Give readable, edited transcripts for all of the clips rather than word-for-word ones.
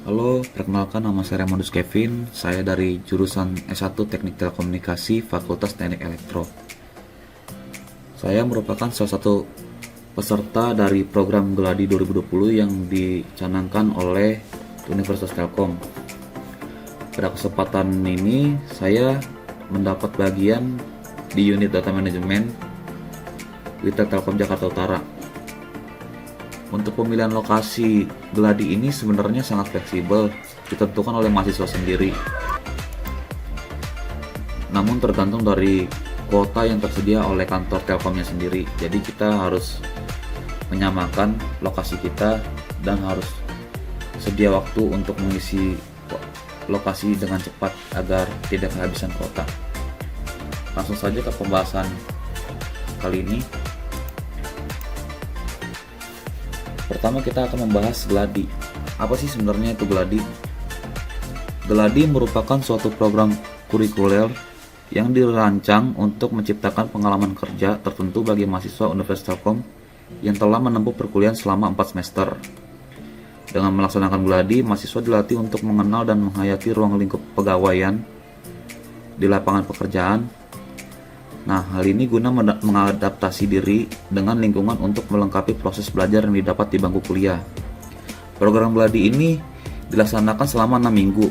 Halo, perkenalkan nama saya Raymondus Kevin. Saya dari jurusan S1 Teknik Telekomunikasi Fakultas Teknik Elektro. Saya merupakan salah satu peserta dari program Geladi 2020 yang dicanangkan oleh Universitas Telkom. Pada kesempatan ini, saya mendapat bagian di unit data manajemen Witel Telkom Jakarta Utara. Untuk pemilihan lokasi Geladi ini sebenarnya sangat fleksibel, ditentukan oleh mahasiswa sendiri. Namun tergantung dari kuota yang tersedia oleh kantor Telkomnya sendiri. Jadi kita harus menyamakan lokasi kita dan harus sedia waktu untuk mengisi lokasi dengan cepat agar tidak kehabisan kuota. Langsung saja ke pembahasan kali ini. Pertama kita akan membahas Geladi. Apa sih sebenarnya itu Geladi? Geladi merupakan suatu program kurikuler yang dirancang untuk menciptakan pengalaman kerja tertentu bagi mahasiswa Universitas Telkom yang telah menempuh perkuliahan selama 4 semester. Dengan melaksanakan Geladi, mahasiswa dilatih untuk mengenal dan menghayati ruang lingkup pegawaian di lapangan pekerjaan. Nah, hal ini guna mengadaptasi diri dengan lingkungan untuk melengkapi proses belajar yang didapat di bangku kuliah. Program Geladi ini dilaksanakan selama 6 minggu,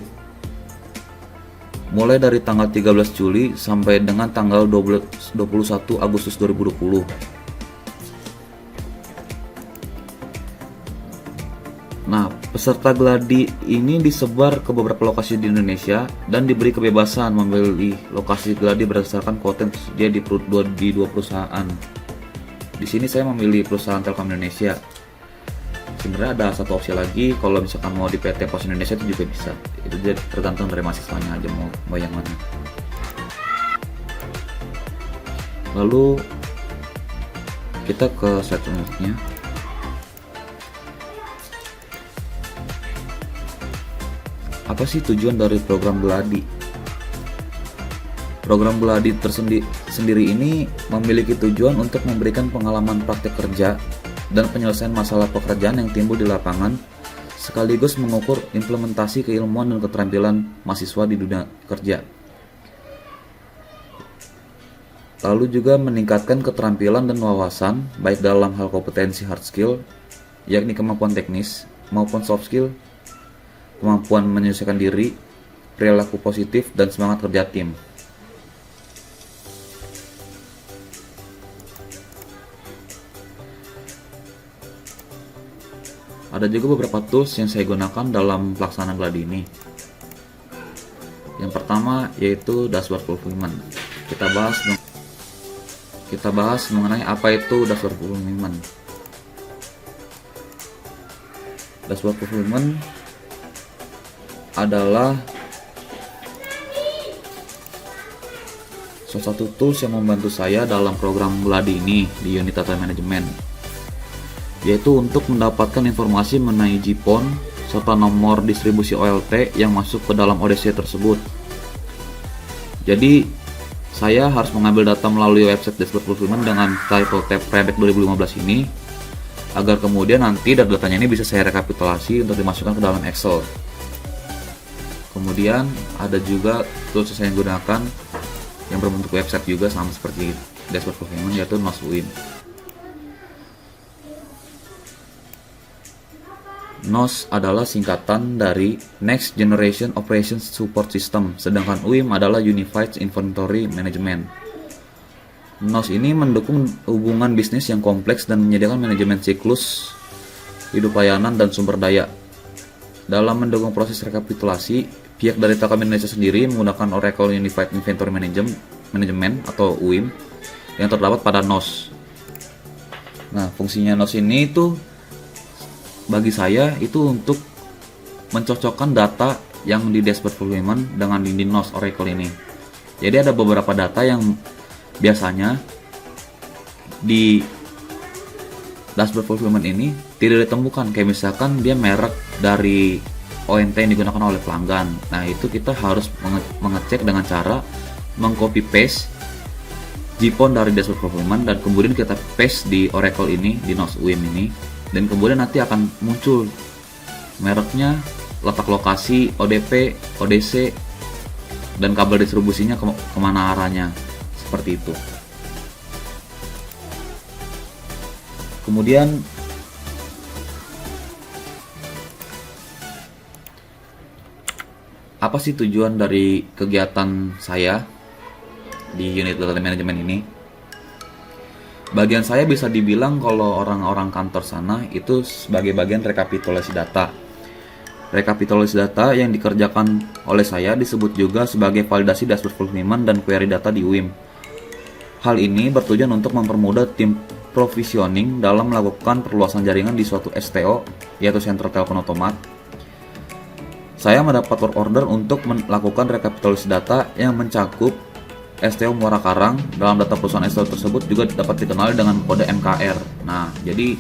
mulai dari tanggal 13 Juli sampai dengan tanggal 21 Agustus 2020. Nah, peserta Geladi ini disebar ke beberapa lokasi di Indonesia dan diberi kebebasan memilih lokasi Geladi berdasarkan kuota yang tersedia di dua perusahaan. Di sini saya memilih perusahaan Telkom Indonesia. Sebenarnya ada satu opsi lagi, kalau misalkan mau di PT Pos Indonesia itu juga bisa. Itu jadi tergantung dari mahasiswanya aja mau yang mana. Lalu kita ke slide selanjutnya. Apa sih tujuan dari program Geladi? Program Geladi sendiri ini memiliki tujuan untuk memberikan pengalaman praktek kerja dan penyelesaian masalah pekerjaan yang timbul di lapangan, sekaligus mengukur implementasi keilmuan dan keterampilan mahasiswa di dunia kerja. Lalu juga meningkatkan keterampilan dan wawasan baik dalam hal kompetensi hard skill, yakni kemampuan teknis, maupun soft skill, kemampuan menyesuaikan diri, perilaku positif, dan semangat kerja tim. Ada juga beberapa tools yang saya gunakan dalam pelaksanaan Geladi ini. Yang pertama yaitu dashboard fulfillment. Kita bahas mengenai apa itu dashboard fulfillment. Dashboard fulfillment adalah salah satu tools yang membantu saya dalam program Geladi ini di unit data manajemen, yaitu untuk mendapatkan informasi mengenai GPON serta nomor distribusi OLT yang masuk ke dalam ODC tersebut. Jadi saya harus mengambil data melalui website dashboard fulfillment dengan title tab Rebek 2015 ini, agar kemudian nanti datanya ini bisa saya rekapitulasi untuk dimasukkan ke dalam Excel. Kemudian ada juga tools yang saya gunakan yang berbentuk website juga sama seperti dashboard fulfillment, yaitu NOS-UIM. NOS adalah singkatan dari Next Generation Operations Support System, sedangkan UIM adalah Unified Inventory Management. NOS ini mendukung hubungan bisnis yang kompleks dan menyediakan manajemen siklus hidup layanan dan sumber daya. Dalam mendukung proses rekapitulasi, pihak dari Telkom Indonesia sendiri menggunakan Oracle Unified Inventory Management atau UIM yang terdapat pada NOS. Nah, fungsinya NOS ini itu bagi saya itu untuk mencocokkan data yang di dashboard fulfillment dengan di NOS Oracle ini. Jadi ada beberapa data yang biasanya di dashboard fulfillment ini tidak ditemukan, kayak misalkan dia merek dari ONT yang digunakan oleh pelanggan. Nah, itu kita harus mengecek dengan cara mengcopy paste GPON dari dashboard fulfillment dan kemudian kita paste di Oracle ini, di NOS UIM ini, dan kemudian nanti akan muncul mereknya, letak lokasi ODP, ODC, dan kabel distribusinya kemana arahnya, seperti itu. Kemudian apa sih tujuan dari kegiatan saya di unit data management ini? Bagian saya bisa dibilang kalau orang-orang kantor sana itu sebagai bagian rekapitulasi data. Rekapitulasi data yang dikerjakan oleh saya disebut juga sebagai validasi dashboard fulfillment dan query data di UIM. Hal ini bertujuan untuk mempermudah tim provisioning dalam melakukan perluasan jaringan di suatu STO, yaitu Central Telepon Automat. Saya mendapat work order untuk melakukan rekapitulasi data yang mencakup STO Muara Karang. Dalam data perusahaan STO tersebut juga dapat dikenali dengan kode MKR. Nah, jadi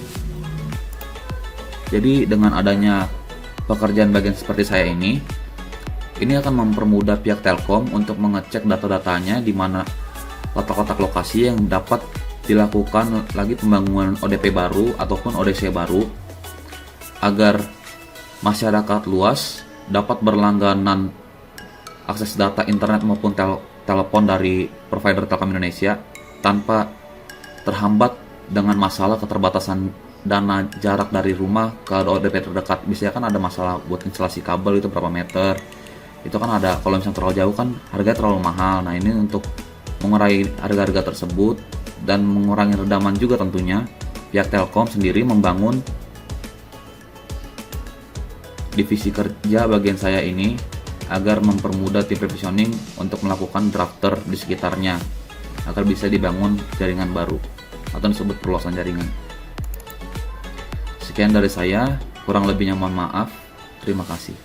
dengan adanya pekerjaan bagian seperti saya ini akan mempermudah pihak Telkom untuk mengecek data-datanya di mana letak-letak lokasi yang dapat dilakukan lagi pembangunan ODP baru ataupun ODC baru, agar masyarakat luas dapat berlangganan akses data internet maupun telepon dari provider Telkom Indonesia tanpa terhambat dengan masalah keterbatasan dana jarak dari rumah ke ODP terdekat. Biasanya kan ada masalah buat instalasi kabel itu berapa meter, itu kan ada. Kalau misalnya terlalu jauh kan harganya terlalu mahal. Nah, ini untuk mengurangi harga-harga tersebut dan mengurangi redaman juga, tentunya pihak Telkom sendiri membangun divisi kerja bagian saya ini agar mempermudah tim provisioning untuk melakukan drafter di sekitarnya agar bisa dibangun jaringan baru atau disebut perluasan jaringan. Sekian dari saya, kurang lebihnya mohon maaf. Terima kasih.